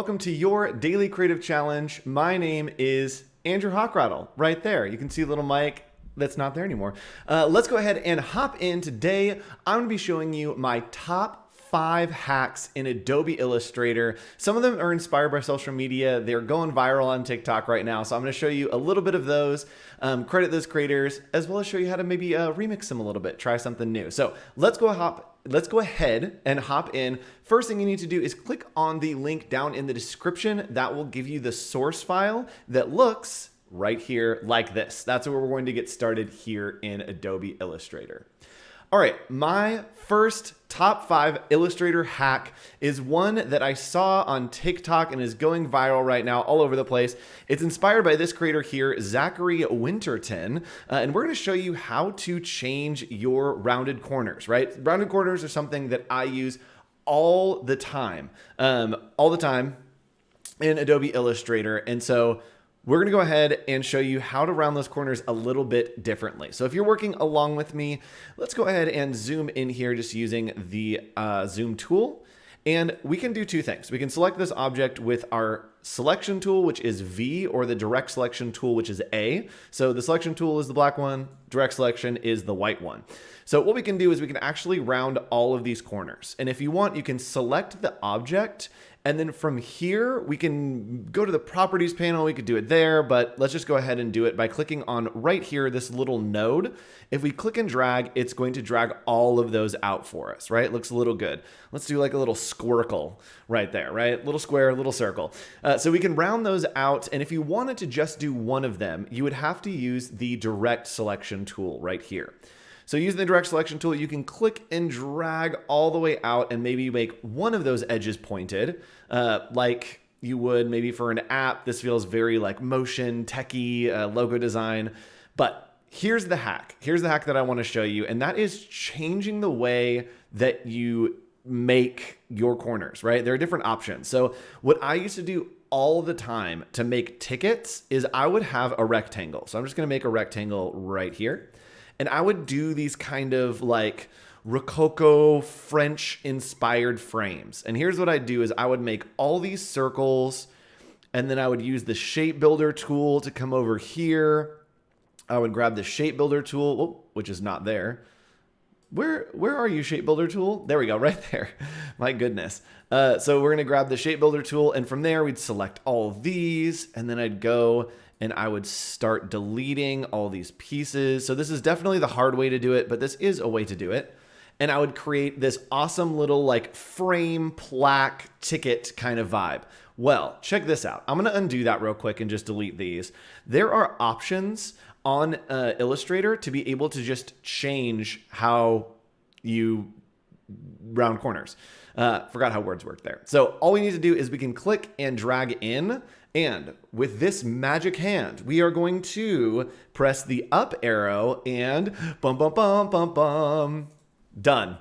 welcome to your daily creative challenge. My name is Andrew Hochradel, right there. You can see a little mic that's not there anymore. Let's go ahead and hop in. Today, I'm going to be showing you my top 5 hacks in Adobe Illustrator. Some of them are inspired by social media. They're going viral on TikTok right now. So I'm going to show you a little bit of those, credit those creators, as well as show you how to maybe remix them a little bit, try something new. So let's go ahead and hop in. First thing you need to do is click on the link down in the description. That will give you the source file that looks right here like this. That's where we're going to get started here in Adobe Illustrator. All right, my first top 5 Illustrator hack is one that I saw on TikTok and is going viral right now all over the place. It's inspired by this creator here, Zachary Winterton, and we're going to show you how to change your rounded corners, right? Rounded corners are something that I use all the time in Adobe Illustrator, and so we're going to go ahead and show you how to round those corners a little bit differently. So if you're working along with me, let's go ahead and zoom in here just using the zoom tool. And we can do 2 things. We can select this object with our selection tool, which is V, or the direct selection tool, which is A. So the selection tool is the black one, direct selection is the white one. So what we can do is we can actually round all of these corners. And if you want, you can select the object, and then from here, we can go to the properties panel. We could do it there, but let's just go ahead and do it by clicking on right here, this little node. If we click and drag, it's going to drag all of those out for us, right? It looks a little good. Let's do like a little squircle right there, right? Little square, little circle. So we can round those out. And if you wanted to just do one of them, you would have to use the direct selection tool right here. So using the direct selection tool, you can click and drag all the way out and maybe make one of those edges pointed, like you would maybe for an app. This feels very like motion, techie, logo design. But here's the hack. Here's the hack that I want to show you, and that is changing the way that you make your corners, right? There are different options. So what I used to do all the time to make tickets is I would have a rectangle. So I'm just going to make a rectangle right here. And I would do these kind of like Rococo French inspired frames. And here's what I do is I would make all these circles, and then I would use the shape builder tool to come over here. I would grab the shape builder tool, which is not there. Where are you, shape builder tool? There we go, right there. My goodness. So we're gonna grab the shape builder tool, and from there we'd select all of these, and then I'd go and I would start deleting all these pieces. So this is definitely the hard way to do it, but this is a way to do it. And I would create this awesome little like frame, plaque, ticket kind of vibe. Well, check this out. I'm gonna undo that real quick and just delete these. There are options on Illustrator to be able to just change how you round corners. Forgot how words work there. So all we need to do is we can click and drag in, and with this magic hand, we are going to press the up arrow and bum, bum, bum, bum, bum. Done.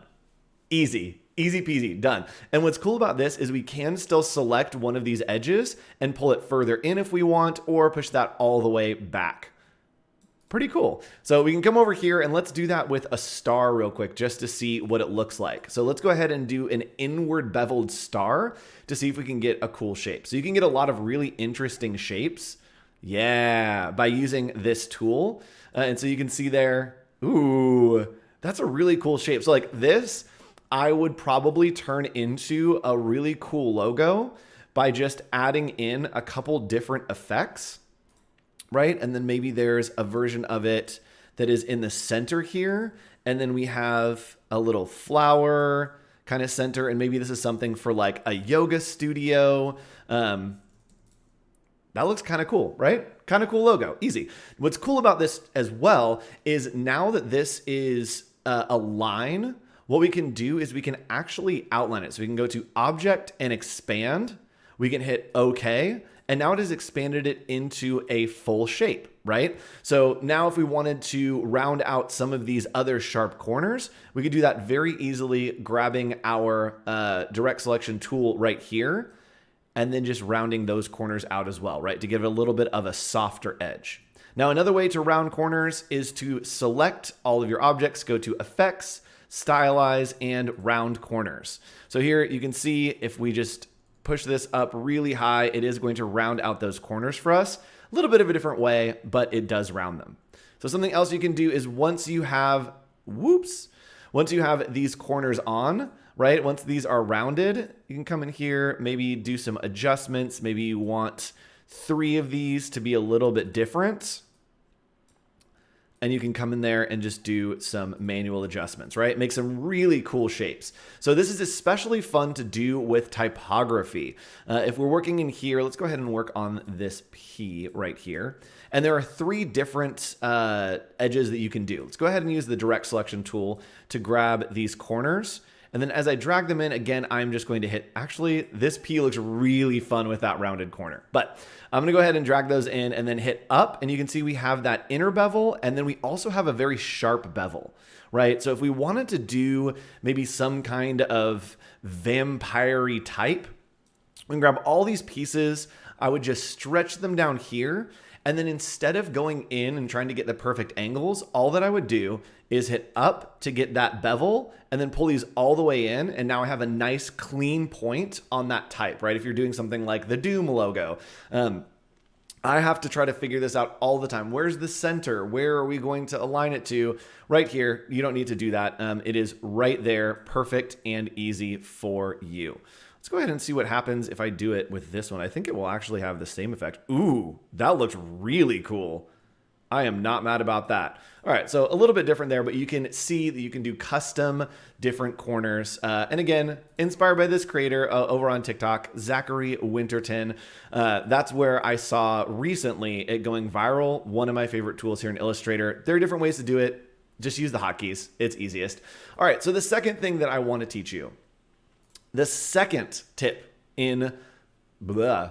Easy. Easy peasy, done. And what's cool about this is we can still select one of these edges and pull it further in if we want, or push that all the way back. Pretty cool. So we can come over here and let's do that with a star real quick just to see what it looks like. So let's go ahead and do an inward beveled star to see if we can get a cool shape. So you can get a lot of really interesting shapes, yeah, by using this tool. And so you can see there, ooh, that's a really cool shape. So like this, I would probably turn into a really cool logo by just adding in a couple different effects. Right? And then maybe there's a version of it that is in the center here. And then we have a little flower kind of center. And maybe this is something for like a yoga studio. That looks kind of cool, right? Kind of cool logo. Easy. What's cool about this as well is now that this is a line, what we can do is we can actually outline it. So we can go to Object and Expand. We can hit OK. And now it has expanded it into a full shape, right? So now if we wanted to round out some of these other sharp corners, we could do that very easily, grabbing our direct selection tool right here, and then just rounding those corners out as well, right? To give it a little bit of a softer edge. Now, another way to round corners is to select all of your objects, go to Effects, Stylize, and Round Corners. So here you can see if we just push this up really high, it is going to round out those corners for us. A little bit of a different way, but it does round them. So something else you can do is once you have these corners on, right? Once these are rounded, you can come in here, maybe do some adjustments. Maybe you want 3 of these to be a little bit different. And you can come in there and just do some manual adjustments, right? Make some really cool shapes. So this is especially fun to do with typography. If we're working in here, let's go ahead and work on this P right here. And there are 3 different edges that you can do. Let's go ahead and use the direct selection tool to grab these corners. And then as I drag them in, again, I'm just going to hit, actually, this P looks really fun with that rounded corner. But I'm gonna go ahead and drag those in and then hit up, and you can see we have that inner bevel, and then we also have a very sharp bevel, right? So if we wanted to do maybe some kind of vampire-y type, we can grab all these pieces. I would just stretch them down here, and then instead of going in and trying to get the perfect angles, all that I would do is hit up to get that bevel and then pull these all the way in. And now I have a nice clean point on that type, right? If you're doing something like the Doom logo, I have to try to figure this out all the time. Where's the center? Where are we going to align it to? Right here. You don't need to do that. It is right there, perfect and easy for you. Let's go ahead and see what happens if I do it with this one. I think it will actually have the same effect. Ooh, that looks really cool. I am not mad about that. All right, so a little bit different there, but you can see that you can do custom different corners. And again, inspired by this creator over on TikTok, Zachary Winterton. That's where I saw recently it going viral. One of my favorite tools here in Illustrator. There are different ways to do it. Just use the hotkeys. It's easiest. All right, so the second thing that I want to teach you, the second tip in blah.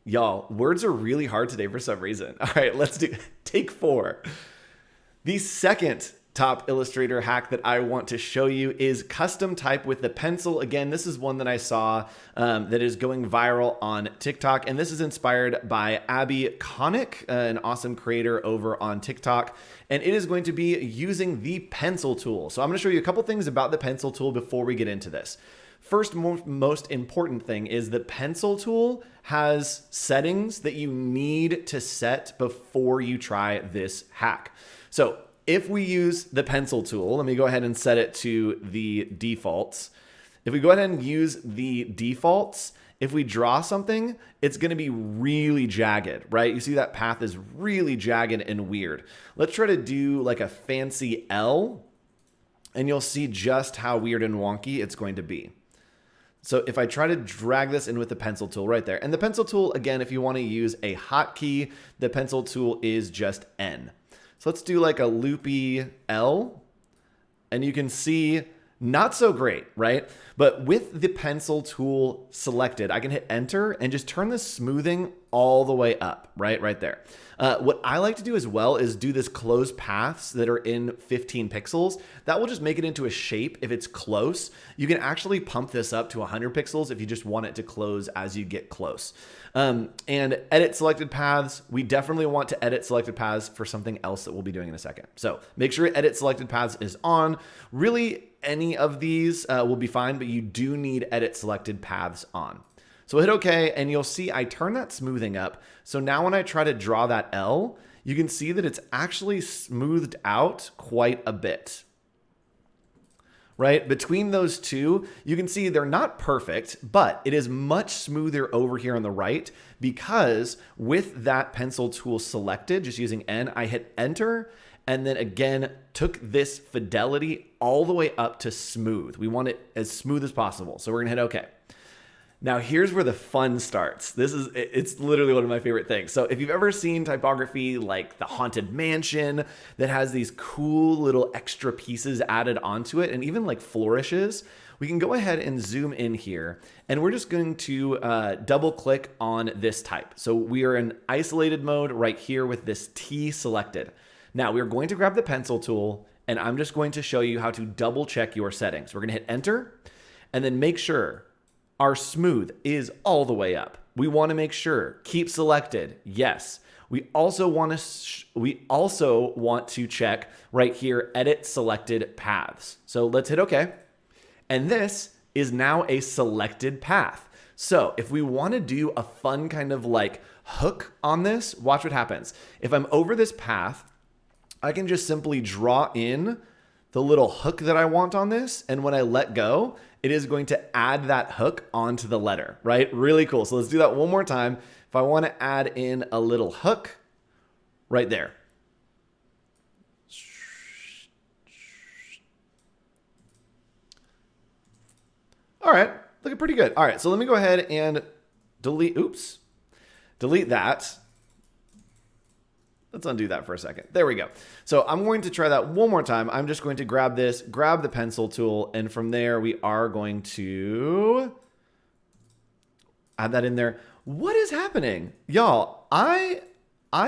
Y'all, words are really hard today for some reason. All right, let's do take 4. The second top Illustrator hack that I want to show you is custom type with the pencil. Again, this is one that I saw that is going viral on TikTok, and this is inspired by Abby Connick, an awesome creator over on TikTok, and it is going to be using the pencil tool. So I'm going to show you a couple things about the pencil tool before we get into this. First, most important thing is the pencil tool has settings that you need to set before you try this hack. So if we use the pencil tool, let me go ahead and set it to the defaults. If we go ahead and use the defaults, if we draw something, it's going to be really jagged, right? You see that path is really jagged and weird. Let's try to do like a fancy L, and you'll see just how weird and wonky it's going to be. So if I try to drag this in with the pencil tool right there, and the pencil tool, again, if you want to use a hotkey, the pencil tool is just N. So let's do like a loopy L, and you can see not so great, right? But with the pencil tool selected, I can hit enter and just turn the smoothing all the way up, right there. What I like to do as well is do this close paths that are in 15 pixels. That will just make it into a shape if it's close. You can actually pump this up to 100 pixels if you just want it to close as you get close. And edit selected paths, we definitely want to edit selected paths for something else that we'll be doing in a second. So make sure edit selected paths is on. Really, any of these will be fine, but you do need edit selected paths on. So hit OK, and you'll see I turn that smoothing up. So now when I try to draw that L, you can see that it's actually smoothed out quite a bit. Right? Between those two, you can see they're not perfect, but it is much smoother over here on the right because with that pencil tool selected, just using N, I hit enter and then again took this fidelity all the way up to smooth. We want it as smooth as possible. So we're gonna hit OK. Now here's where the fun starts. It's literally one of my favorite things. So if you've ever seen typography like the Haunted Mansion that has these cool little extra pieces added onto it and even like flourishes, we can go ahead and zoom in here and we're just going to double click on this type. So we are in isolated mode right here with this T selected. Now we're going to grab the pencil tool and I'm just going to show you how to double check your settings. We're gonna hit enter and then make sure our smooth is all the way up. We want to make sure keep selected. Yes. We also want to check right here, edit selected paths. So let's hit OK. And this is now a selected path. So if we want to do a fun kind of like hook on this, watch what happens. If I'm over this path, I can just simply draw in the little hook that I want on this. And when I let go, it is going to add that hook onto the letter, right? Really cool. So let's do that one more time. If I want to add in a little hook right there. All right, looking pretty good. All right, so let me go ahead and delete that. Let's undo that for a second. There we go. So I'm going to try that one more time. I'm just going to grab this, grab the pencil tool, and from there we are going to add that in there. What is happening? Y'all, I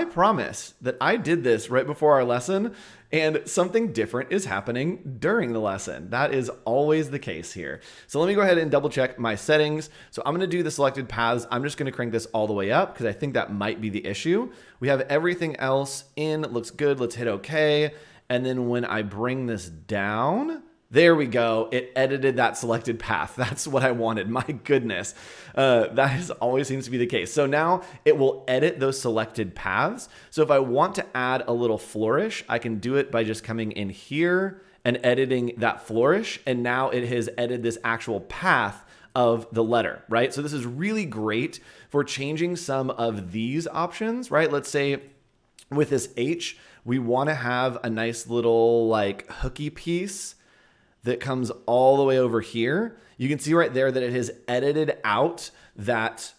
promise that I did this right before our lesson, and something different is happening during the lesson. That is always the case here. So let me go ahead and double check my settings. So I'm going to do the selected paths. I'm just going to crank this all the way up because I think that might be the issue. We have everything else in. It looks good. Let's hit OK. And then when I bring this down, there we go. It edited that selected path. That's what I wanted. My goodness. That always seems to be the case. So now it will edit those selected paths. So if I want to add a little flourish, I can do it by just coming in here and editing that flourish. And now it has edited this actual path of the letter, right? So this is really great for changing some of these options, right? Let's say with this H, we want to have a nice little like hooky piece that comes all the way over here. You can see right there that it has edited out that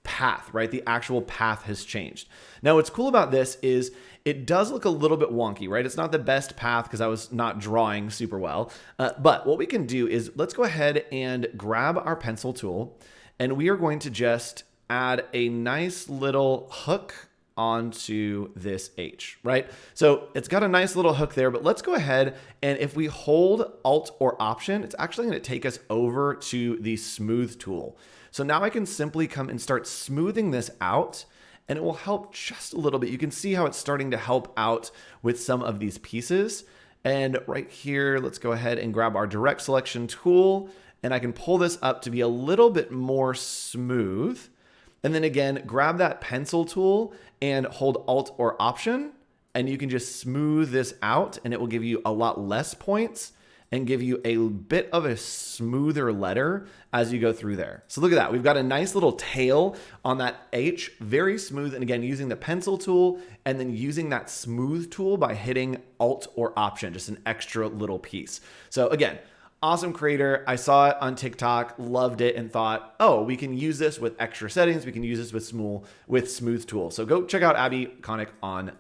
path, right? The actual path has changed. Now, what's cool about this is it does look a little bit wonky, right? It's not the best path because I was not drawing super well. But what we can do is let's go ahead and grab our pencil tool, and we are going to just add a nice little hook onto this H, right? So it's got a nice little hook there, but let's go ahead and if we hold Alt or Option, it's actually going to take us over to the smooth tool. So now I can simply come and start smoothing this out, and it will help just a little bit. You can see how it's starting to help out with some of these pieces. And right here, let's go ahead and grab our direct selection tool, and I can pull this up to be a little bit more smooth. And then again, grab that pencil tool and hold Alt or Option, and you can just smooth this out, and it will give you a lot less points and give you a bit of a smoother letter as you go through there. So look at that. We've got a nice little tail on that H, very smooth. And again, using the pencil tool and then using that smooth tool by hitting Alt or Option, just an extra little piece. So again, awesome creator. I saw it on TikTok, loved it, and thought, oh, we can use this with extra settings. We can use this with smooth tool. So go check out Abby Connick on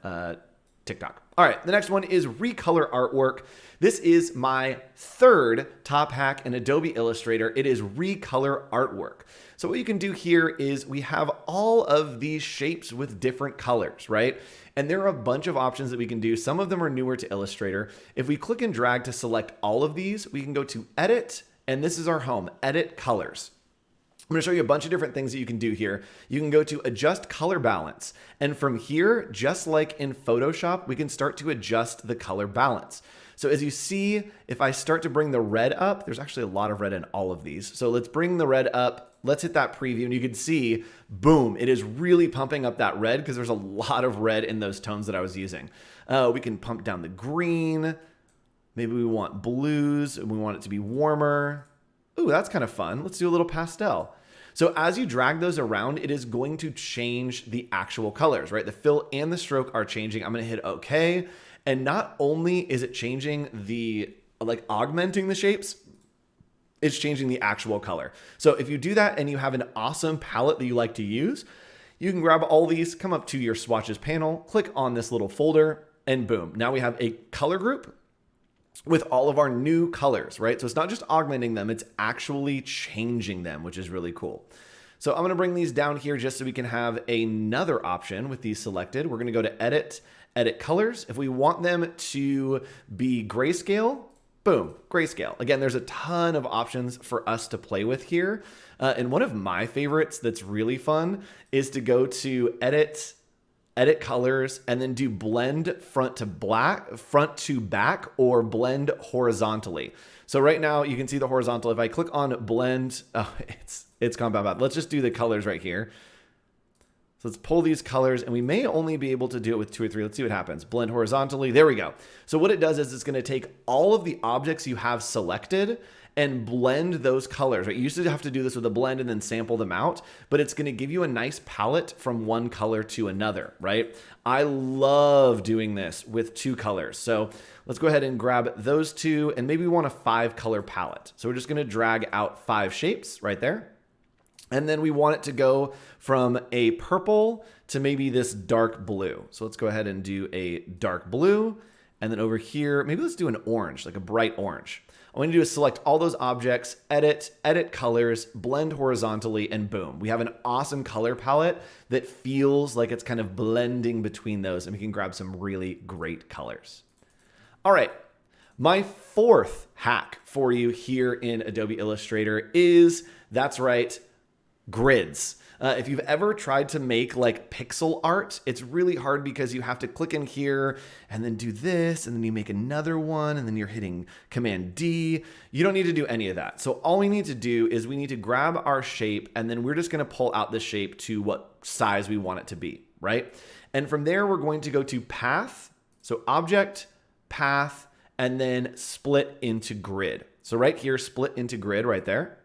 TikTok. All right, the next one is Recolor artwork. This is my third top hack in Adobe Illustrator. It is Recolor artwork. So what you can do here is we have all of these shapes with different colors, right? And there are a bunch of options that we can do. Some of them are newer to Illustrator. If we click and drag to select all of these, we can go to Edit, and this is our home, Edit Colors. I'm going to show you a bunch of different things that you can do here. You can go to Adjust Color Balance. And from here, just like in Photoshop, we can start to adjust the color balance. So as you see, if I start to bring the red up, there's actually a lot of red in all of these. So let's bring the red up. Let's hit that preview, and you can see, boom, it is really pumping up that red because there's a lot of red in those tones that I was using. We can pump down the green. Maybe we want blues and we want it to be warmer. Ooh, that's kind of fun. Let's do a little pastel. So as you drag those around, it is going to change the actual colors, right? The fill and the stroke are changing. I'm going to hit OK. And not only is it changing like augmenting the shapes, it's changing the actual color. So if you do that and you have an awesome palette that you like to use, you can grab all these, come up to your swatches panel, click on this little folder, and boom. Now we have a color group with all of our new colors, right? So it's not just augmenting them, it's actually changing them, which is really cool. So I'm going to bring these down here just so we can have another option with these selected. We're going to go to Edit, Edit Colors. If we want them to be grayscale, boom, grayscale. Again, there's a ton of options for us to play with here. And one of my favorites that's really fun is to go to Edit, Edit Colors, and then do Blend front to back, or Blend horizontally. So right now you can see the horizontal. If I click on Blend, oh, It's compound path. Let's just do the colors right here. So let's pull these colors, and we may only be able to do it with 2 or 3. Let's see what happens. Blend horizontally. There we go. So what it does is it's going to take all of the objects you have selected and blend those colors, right? You used to have to do this with a blend and then sample them out, but it's going to give you a nice palette from one color to another, right? I love doing this with 2 colors. So let's go ahead and grab those 2, and maybe we want a 5 color palette. So we're just going to drag out 5 shapes right there. And then we want it to go from a purple to maybe this dark blue. So let's go ahead and do a dark blue. And then over here, maybe let's do an orange, like a bright orange. All we need to do is select all those objects, edit colors, blend horizontally, and boom. We have an awesome color palette that feels like it's kind of blending between those, and we can grab some really great colors. All right, my 4th hack for you here in Adobe Illustrator is, that's right, grids. If you've ever tried to make like pixel art, it's really hard because you have to click in here and then do this, and then you make another one, and then you're hitting Command D. You don't need to do any of that. So all we need to do is we need to grab our shape, and then we're just going to pull out the shape to what size we want it to be, right? And from there, we're going to go to Path. So Object, Path, and then split into grid. So right here, split into grid right there.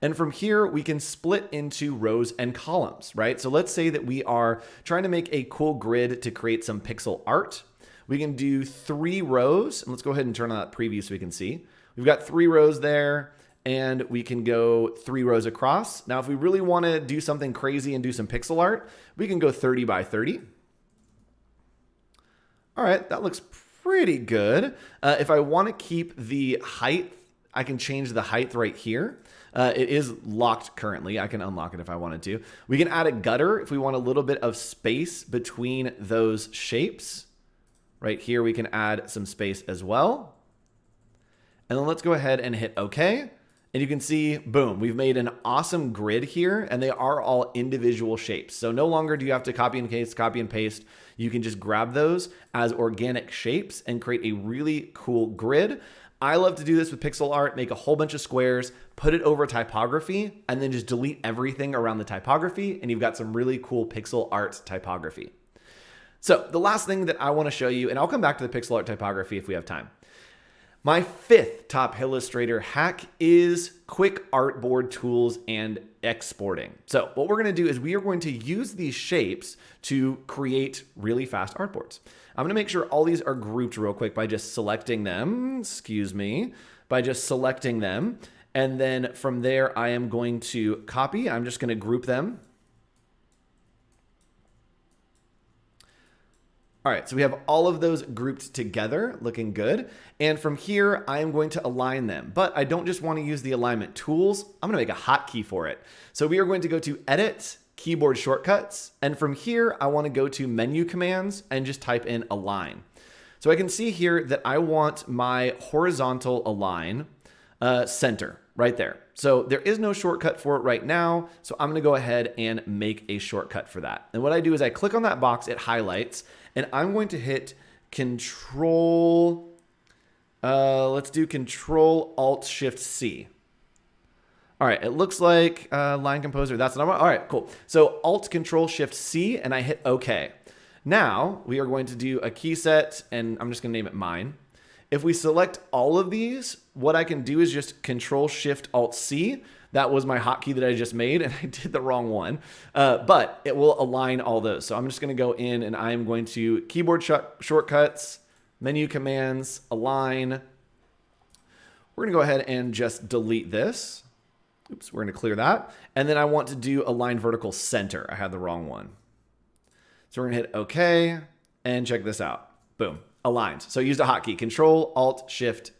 And from here, we can split into rows and columns, right? So let's say that we are trying to make a cool grid to create some pixel art. We can do 3 rows, and let's go ahead and turn on that preview so we can see. We've got 3 rows there, and we can go 3 rows across. Now, if we really want to do something crazy and do some pixel art, we can go 30 by 30. All right, that looks pretty good. If I want to keep the height, I can change the height right here. It is locked currently. I can unlock it if I wanted to. We can add a gutter if we want a little bit of space between those shapes. Right here, we can add some space as well. And then let's go ahead and hit OK. And you can see, boom, we've made an awesome grid here, and they are all individual shapes. So no longer do you have to copy and paste. You can just grab those as organic shapes and create a really cool grid. I love to do this with pixel art, make a whole bunch of squares, put it over typography, and then just delete everything around the typography, and you've got some really cool pixel art typography. So the last thing that I want to show you, and I'll come back to the pixel art typography if we have time. My 5th top Illustrator hack is quick artboard tools and exporting. So what we're going to do is we are going to use these shapes to create really fast artboards. I'm going to make sure all these are grouped real quick by just selecting them, by just selecting them. And then from there, I am going to copy. I'm just going to group them. All right, so we have all of those grouped together, looking good. And from here, I am going to align them. But I don't just want to use the alignment tools. I'm going to make a hotkey for it. So we are going to go to Edit, Keyboard Shortcuts. And from here, I want to go to Menu Commands and just type in Align. So I can see here that I want my horizontal align center right there. So there is no shortcut for it right now. So I'm going to go ahead and make a shortcut for that. And what I do is I click on that box, it highlights, and I'm going to hit Control, let's do Control Alt Shift C. All right, it looks like Line Composer, that's the number. All right, cool. So Alt Control Shift C, and I hit OK. Now we are going to do a key set, and I'm just going to name it Mine. If we select all of these, what I can do is just Control Shift Alt C. That was my hotkey that I just made, and I did the wrong one. But it will align all those. So I'm just going to go in, and I'm going to Keyboard Shortcuts, Menu Commands, Align. We're going to go ahead and just delete this. Oops, we're going to clear that. And then I want to do Align Vertical Center. I had the wrong one. So we're going to hit OK, and check this out. Boom. Aligned. So I used a hotkey, Control Alt Shift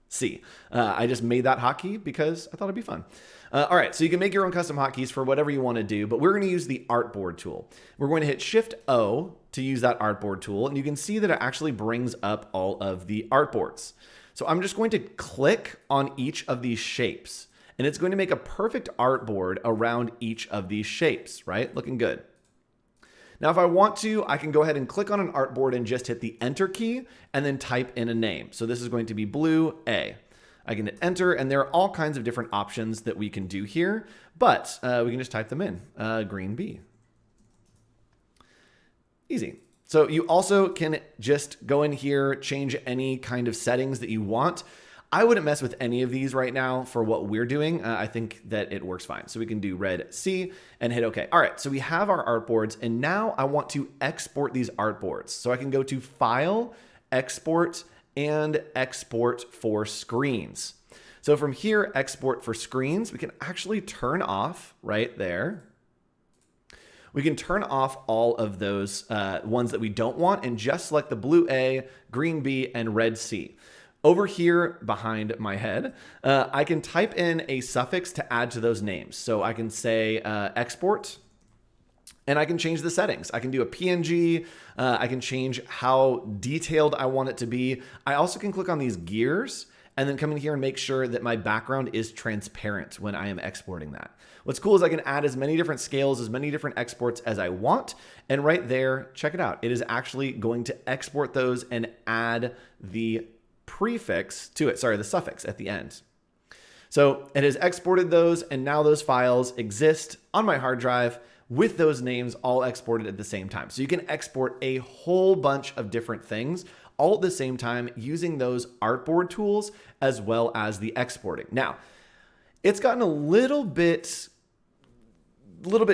C. I just made that hotkey because I thought it'd be fun. All right, so you can make your own custom hotkeys for whatever you want to do, but we're going to use the Artboard tool. We're going to hit Shift O to use that Artboard tool, and you can see that it actually brings up all of the artboards. So I'm just going to click on each of these shapes, and it's going to make a perfect artboard around each of these shapes, right? Looking good. Now, if I want to, I can go ahead and click on an artboard and just hit the Enter key and then type in a name. So this is going to be Blue A. I can hit enter, and there are all kinds of different options that we can do here, but we can just type them in, green B. Easy. So you also can just go in here, change any kind of settings that you want. I wouldn't mess with any of these right now for what we're doing. I think that it works fine. So we can do red C and hit OK. All right, so we have our artboards, and now I want to export these artboards. So I can go to File, Export, and Export for Screens. So from here, Export for Screens, we can actually turn off right there. We can turn off all of those ones that we don't want and just select the blue A, green B, and red C. Over here behind my head, I can type in a suffix to add to those names. So I can say export, and I can change the settings. I can do a PNG. I can change how detailed I want it to be. I also can click on these gears and then come in here and make sure that my background is transparent when I am exporting that. What's cool is I can add as many different scales, as many different exports as I want. And right there, check it out. It is actually going to export those and add the prefix to it, sorry, the suffix at the end. So it has exported those, and now those files exist on my hard drive with those names all exported at the same time. So you can export a whole bunch of different things all at the same time using those artboard tools as well as the exporting. Now, it's gotten a little bit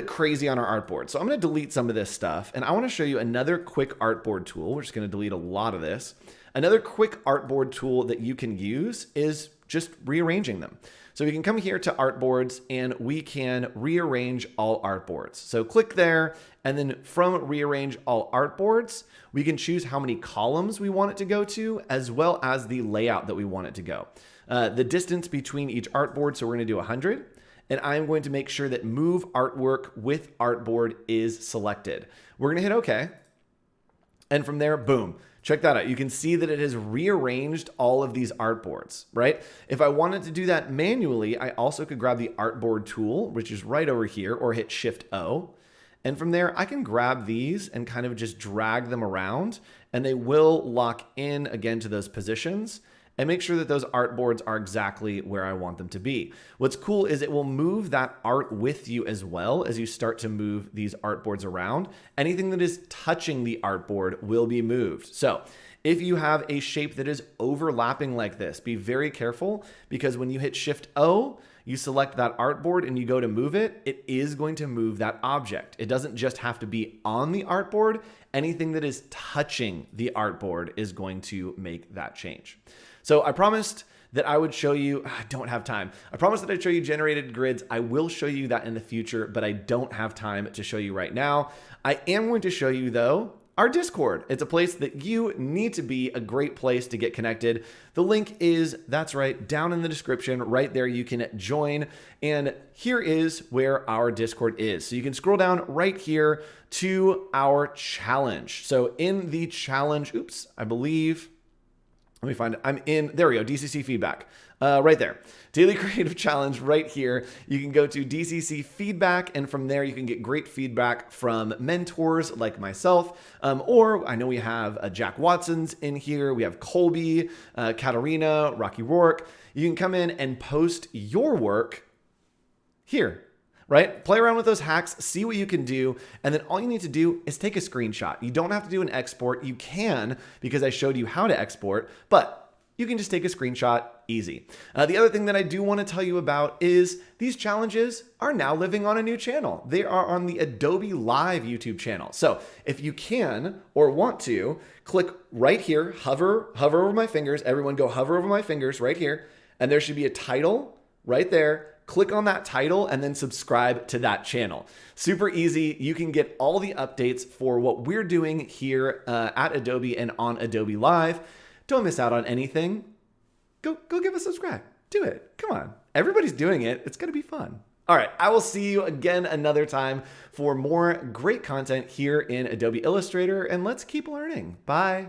crazy on our artboard. So I'm going to delete some of this stuff, and I want to show you another quick artboard tool. We're just going to delete a lot of this. Another quick artboard tool that you can use is just rearranging them. So we can come here to artboards and we can rearrange all artboards. So click there, and then from rearrange all artboards, we can choose how many columns we want it to go to, as well as the layout that we want it to go. The distance between each artboard, so we're going to do 100. And I'm going to make sure that Move Artwork with Artboard is selected. We're going to hit OK. And from there, boom. Check that out. You can see that it has rearranged all of these artboards, right? If I wanted to do that manually, I also could grab the Artboard tool, which is right over here, or hit Shift-O. And from there, I can grab these and kind of just drag them around, and they will lock in again to those positions and make sure that those artboards are exactly where I want them to be. What's cool is it will move that art with you as well as you start to move these artboards around. Anything that is touching the artboard will be moved. So if you have a shape that is overlapping like this, be very careful, because when you hit Shift-O, you select that artboard and you go to move it, it is going to move that object. It doesn't just have to be on the artboard. Anything that is touching the artboard is going to make that change. So I promised that I would show you, I don't have time. I promised that I'd show you generated grids. I will show you that in the future, but I don't have time to show you right now. I am going to show you though, our Discord. It's a place that you need to be, a great place to get connected. The link is, that's right, down in the description. Right there, you can join. And here is where our Discord is. So you can scroll down right here to our challenge. So in the challenge, oops, I believe, let me find it. I'm in, there we go, DCC feedback. Right there. Daily Creative Challenge right here. You can go to DCC feedback, and from there you can get great feedback from mentors like myself. Or I know we have Jack Watson's in here. We have Colby, Katarina, Rocky Rourke. You can come in and post your work here. Right? Play around with those hacks, see what you can do, and then all you need to do is take a screenshot. You don't have to do an export. You can, because I showed you how to export, but you can just take a screenshot, easy. The other thing that I do want to tell you about is these challenges are now living on a new channel. They are on the Adobe Live YouTube channel. So if you can or want to, click right here, hover over my fingers. Everyone go hover over my fingers right here, and there should be a title right there. Click on that title and then subscribe to that channel. Super easy. You can get all the updates for what we're doing here at Adobe and on Adobe Live. Don't miss out on anything. Go give a subscribe. Do it. Come on. Everybody's doing it. It's going to be fun. All right. I will see you again another time for more great content here in Adobe Illustrator, and let's keep learning. Bye.